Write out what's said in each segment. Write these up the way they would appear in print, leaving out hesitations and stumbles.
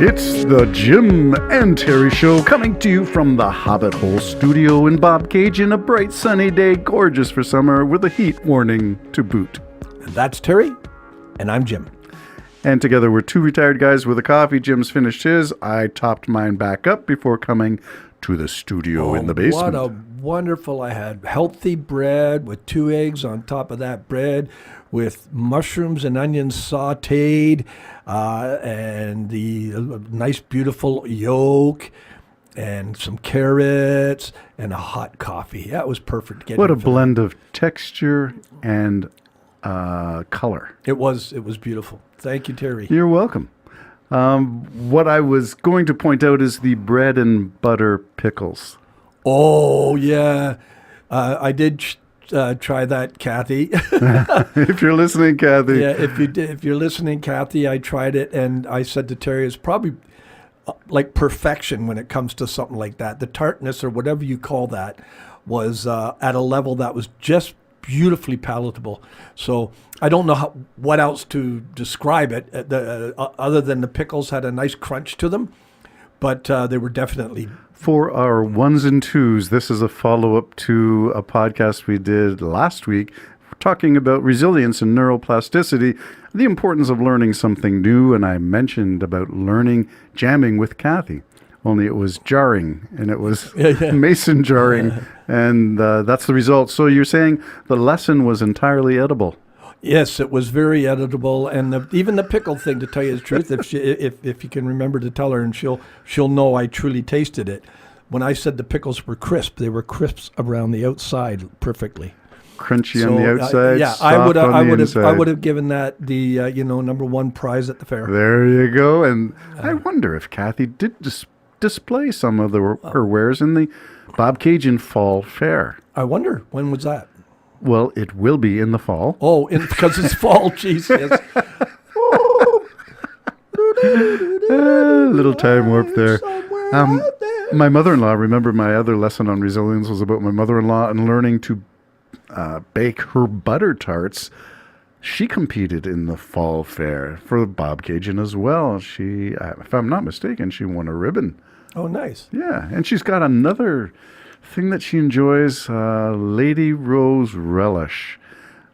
It's the Jim and Terry Show, coming to you from the Hobbit Hole Studio in Bobcaygeon, a bright sunny day, gorgeous for summer, with a heat warning to boot. That's Terry, and I'm Jim. And together we're two retired guys with a coffee. Jim's finished his. I topped mine back up before coming to the studio in the basement. What a wonderful, I had healthy bread with 2 eggs on top of that bread with mushrooms and onions sauteed and the nice beautiful yolk and some carrots and a hot coffee. That was perfect. What a blend of texture and color. It was beautiful. Thank you, Terry. You're welcome. What I was going to point out is the bread and butter pickles. Oh, yeah. I did try that, Kathy. If you're listening, Kathy. Yeah, if you're listening, Kathy, I tried it, and I said to Terry, it's probably like perfection when it comes to something like that. The tartness, or whatever you call that, was at a level that was just beautifully palatable. So I don't know what else to describe it, other than the pickles had a nice crunch to them, but they were definitely... For our ones and twos, this is a follow-up to a podcast we did last week talking about resilience and neuroplasticity, the importance of learning something new, and I mentioned about learning jamming with Kathy. Only it was jarring, and it was mason jarring, and that's the result. So you're saying the lesson was entirely edible? Yes, it was very editable, and even the pickle thing, to tell you the truth, if you can remember to tell her, and she'll know I truly tasted it. When I said the pickles were crisp, they were crisp around the outside perfectly. Crunchy on the outside, soft I inside. would have given that the number one prize at the fair. There you go. And I wonder if Kathy did display some of her wares in the Bobcaygeon Fall Fair. I wonder, when was that? Well, it will be in the fall. Oh, because it's fall, jeez, yes. Little time warp there. My mother-in-law, remember my other lesson on resilience was about my mother-in-law and learning to bake her butter tarts. She competed in the fall fair for Bobcaygeon as well. She, if I'm not mistaken, she won a ribbon. Oh, nice. Yeah, and she's got another thing that she enjoys, Lady Rose Relish,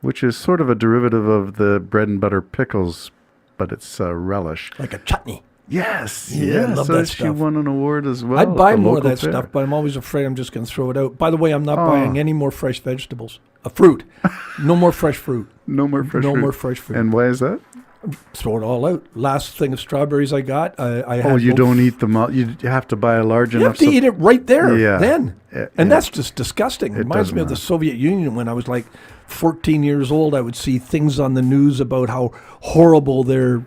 which is sort of a derivative of the bread and butter pickles, but it's a relish. Like a chutney. Yes, yeah. I love that she stuff. won an award as well. I'd buy more of that fair. Stuff, but I'm always afraid I'm just going to throw it out. By the way, I'm not buying any more fresh vegetables. Fruit. No more fresh fruit. No more fresh fruit. And why is that? Throw it all out. Last thing of strawberries I got, I had... Oh, you don't eat them all. You have to buy a large enough... You have to eat it right there, then. And yeah. That's just disgusting. It reminds me of the Soviet Union when I was like 14 years old. I would see things on the news about how horrible their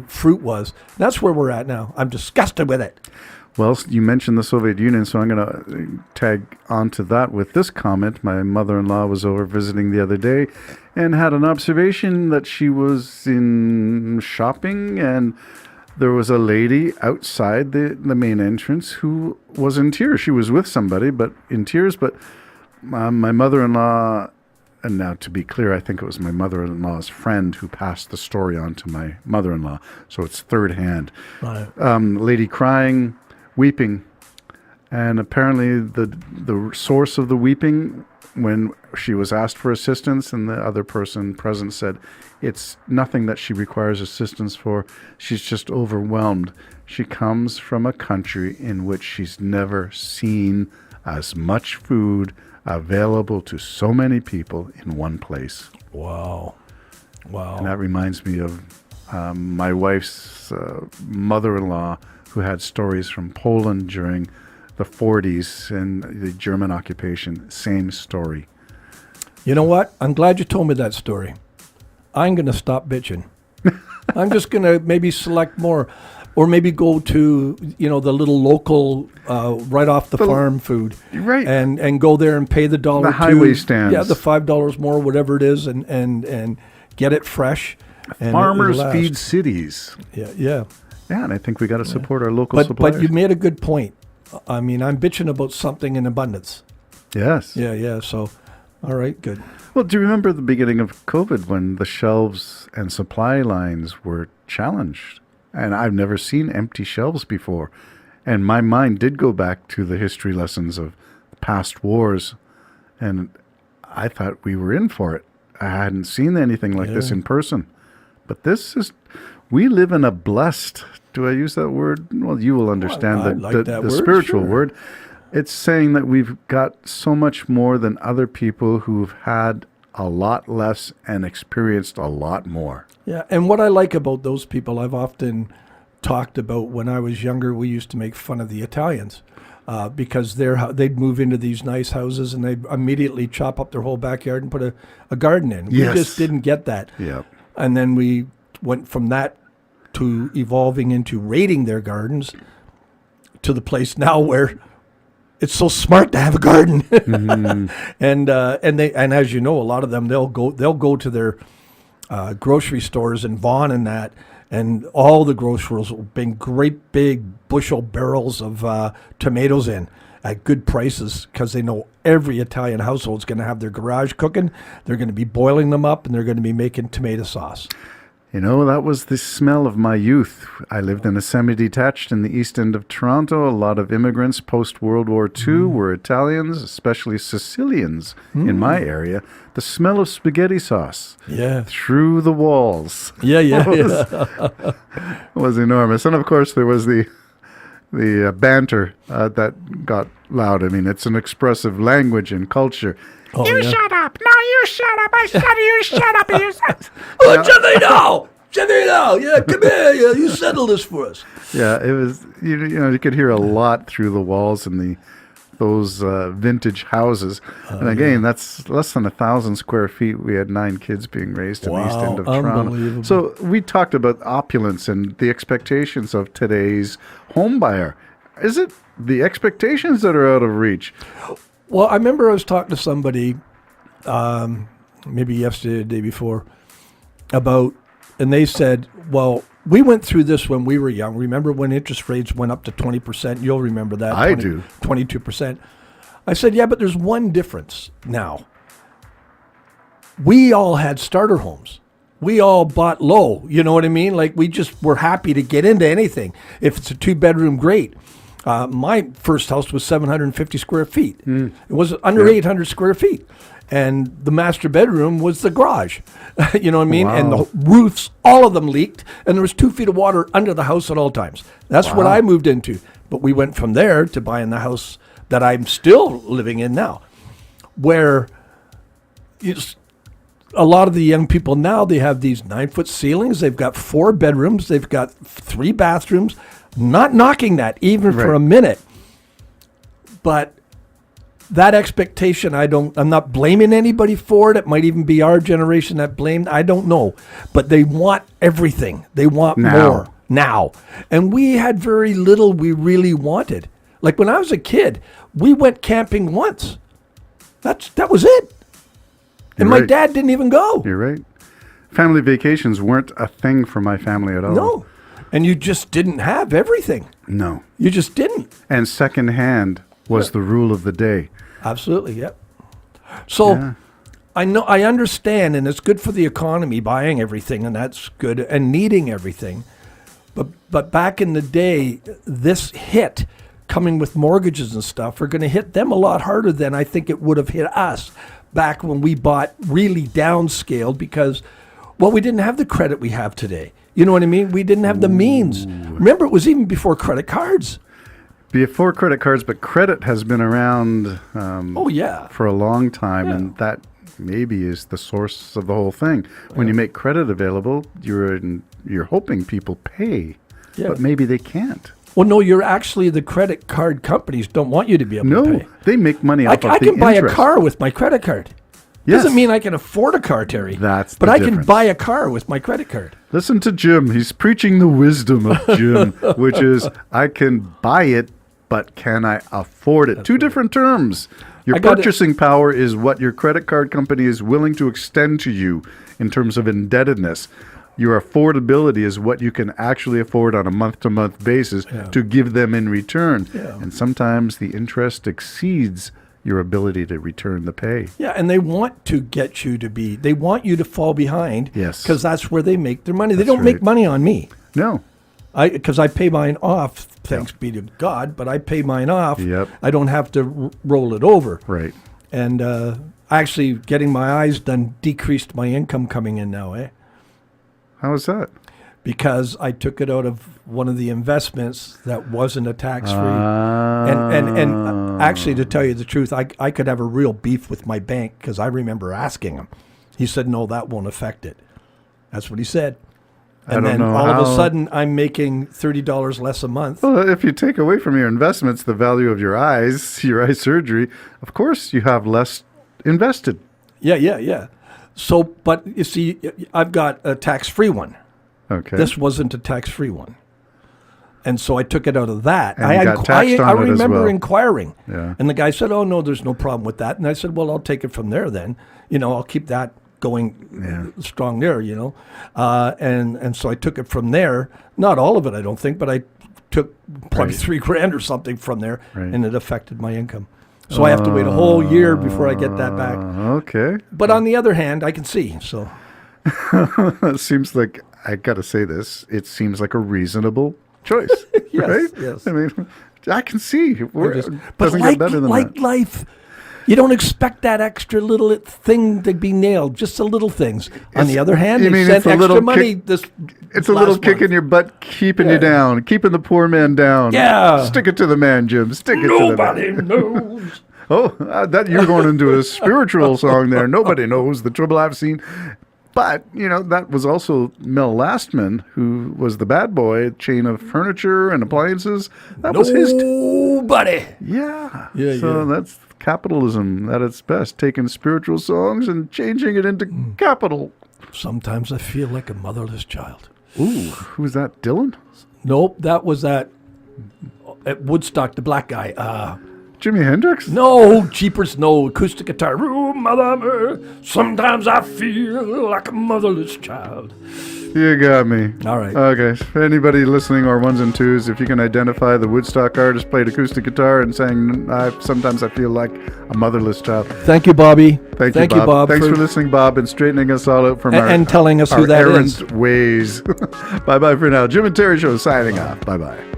fruit was. That's where we're at now. I'm disgusted with it. Well, you mentioned the Soviet Union, so I'm going to tag onto that with this comment. My mother-in-law was over visiting the other day and had an observation that she was in shopping, and there was a lady outside the main entrance who was in tears. She was with somebody, but in tears. But my mother-in-law, and now to be clear, I think it was my mother-in-law's friend who passed the story on to my mother-in-law, so it's third hand. Right. Lady crying, weeping, and apparently the source of the weeping, when she was asked for assistance and the other person present said it's nothing that she requires assistance for, she's just overwhelmed. She comes from a country in which she's never seen as much food available to so many people in one place. Wow. And that reminds me of my wife's mother-in-law, who had stories from Poland during the 40s and the German occupation. Same story. You know what? I'm glad you told me that story. I'm going to stop bitching. I'm just going to maybe select more, or maybe go to, the little local, right off the farm food. Right. And go there and pay the $1. The highway stands. Yeah, the $5 more, whatever it is, and get it fresh. Farmers feed cities. Yeah, yeah. Yeah, and I think we got to support our local suppliers. But you made a good point. I mean, I'm bitching about something in abundance. Yes. Yeah. So, all right, good. Well, do you remember the beginning of COVID when the shelves and supply lines were challenged? and I've never seen empty shelves before. And my mind did go back to the history lessons of past wars, and I thought we were in for it. I hadn't seen anything like this in person. But we live in a blessed, do I use that word? Well, you will understand the spiritual word. It's saying that we've got so much more than other people who've had a lot less and experienced a lot more. Yeah, and what I like about those people, I've often talked about when I was younger, we used to make fun of the Italians. Because they'd move into these nice houses and they'd immediately chop up their whole backyard and put a garden in. Yes. We just didn't get that. Yeah. And then we went from that to evolving into raiding their gardens to the place now where it's so smart to have a garden. Mm-hmm. and as you know, a lot of them they'll go to their grocery stores in Vaughan and all the grocers will bring great big bushel barrels of tomatoes in at good prices because they know every Italian household is going to have their garage cooking. They're going to be boiling them up and they're going to be making tomato sauce. You know, that was the smell of my youth. I lived in a semi-detached in the east end of Toronto. A lot of immigrants post-World War II were Italians, especially Sicilians in my area. The smell of spaghetti sauce through the walls was enormous. And, of course, there was the banter that got loud. I mean, it's an expressive language and culture. Oh, shut up. No, you shut up. I said you shut up. You said. Chavino! Yeah, come here. Yeah, you settle this for us. Yeah, it was, you could hear a lot through the walls in those vintage houses. And again, that's less than 1,000 square feet. We had 9 kids being raised in the east end of Toronto. So we talked about opulence and the expectations of today's home buyer. Is it the expectations that are out of reach? Well, I remember I was talking to somebody, maybe yesterday or the day before, and they said, well, we went through this when we were young. Remember when interest rates went up to 20%? You'll remember that. I do. 22%. I said, yeah, but there's one difference now. We all had starter homes. We all bought low. You know what I mean? Like we just were happy to get into anything. If it's a 2-bedroom, great. My first house was 750 square feet. It was under 800 square feet. And the master bedroom was the garage. You know what I mean? Wow. And the roofs, all of them leaked. And there was 2 feet of water under the house at all times. That's what I moved into. But we went from there to buying the house that I'm still living in now. Where a lot of the young people now, they have these 9-foot ceilings. They've got 4 bedrooms. They've got 3 bathrooms. Not knocking that even for a minute, but that expectation, I'm not blaming anybody for it. It might even be our generation that blamed. I don't know, but they want everything. They want more now, and we had very little we really wanted. Like when I was a kid, we went camping once. That was it, and my dad didn't even go. You're right. Family vacations weren't a thing for my family at all. No. And you just didn't have everything. No. You just didn't. And secondhand was the rule of the day. Absolutely, yep. So I understand, and it's good for the economy, buying everything, and that's good, and needing everything. But back in the day, this hit, coming with mortgages and stuff, are going to hit them a lot harder than I think it would have hit us back when we bought really downscaled because, well, we didn't have the credit we have today. You know what I mean? We didn't have the means. Remember, it was even before credit cards. Before credit cards, but credit has been around for a long time, and that maybe is the source of the whole thing. When you make credit available, you're hoping people pay, but maybe they can't. Well, no, you're actually, the credit card companies don't want you to be able to pay. No, they make money off of the I can buy interest. a car with my credit card. Yes. Doesn't mean I can afford a car, Terry. But I can buy a car with my credit card. Listen to Jim. He's preaching the wisdom of Jim, which is I can buy it, but can I afford it? That's 2 different terms. Your purchasing power is what your credit card company is willing to extend to you in terms of indebtedness. Your affordability is what you can actually afford on a month-to-month basis to give them in return. Yeah. And sometimes the interest exceeds your ability to return the pay. Yeah, and they want to get you they want you to fall behind. Yes. Because that's where they make their money. They don't make money on me. No. Because I pay mine off, thanks be to God, but I pay mine off. Yep. I don't have to roll it over. Right. And actually, getting my eyes done decreased my income coming in now, How is that? because I took it out of one of the investments that wasn't a tax-free. And actually, to tell you the truth, I could have a real beef with my bank because I remember asking him. He said, no, that won't affect it. That's what he said. And don't then know all of a how- sudden, I'm making $30 less a month. Well, if you take away from your investments the value of your eyes, your eye surgery, of course you have less invested. Yeah. So, but you see, I've got a tax-free one. Okay. This wasn't a tax-free one. And so I took it out of that. And you got taxed I on it as remember well. inquiring. Yeah. And the guy said, oh, no, there's no problem with that. And I said, well, I'll take it from there then. I'll keep that going strong there, And so I took it from there. Not all of it, I don't think, but I took probably Right. $3,000 or something from there, Right. and it affected my income. So I have to wait a whole year before I get that back. Okay. But on the other hand, I can see. So It seems like, I got to say this, it seems like a reasonable choice. Yes, right? yes. I mean, I can see. Where, But doesn't like, get better than like that. life, you don't expect that extra little thing to be nailed, just the little things. On the other hand, you they mean sent it's a extra little money kick- this It's a little last kick month. in your butt, keeping you Yeah. down, keeping the poor man down. Yeah. Stick it to the man, Jim. Stick it to the man. Nobody knows. Oh, that you're going into a spiritual song there. Nobody knows the trouble I've seen. But, that was also Mel Lastman, who was the bad boy, chain of furniture and appliances. That was his. Nobody. Yeah. Yeah, So yeah. that's capitalism at its best, taking spiritual songs and changing it into capital. Sometimes I feel like a motherless child. Ooh, who's that, Dylan? Nope, that was at Woodstock, the black guy. Jimi Hendrix? No, Jeepers, no, acoustic guitar. Oh, mother, sometimes I feel like a motherless child. You got me. All right. Okay. For anybody listening or ones and twos, if you can identify the Woodstock artist played acoustic guitar and sang, sometimes I feel like a motherless child. Thank you, Bobby. Thank you, Bob. Thanks for listening, Bob, and straightening us all out from and telling us our who that errant is. ways. Bye-bye for now. Jim and Terry Show signing off. Bye-bye.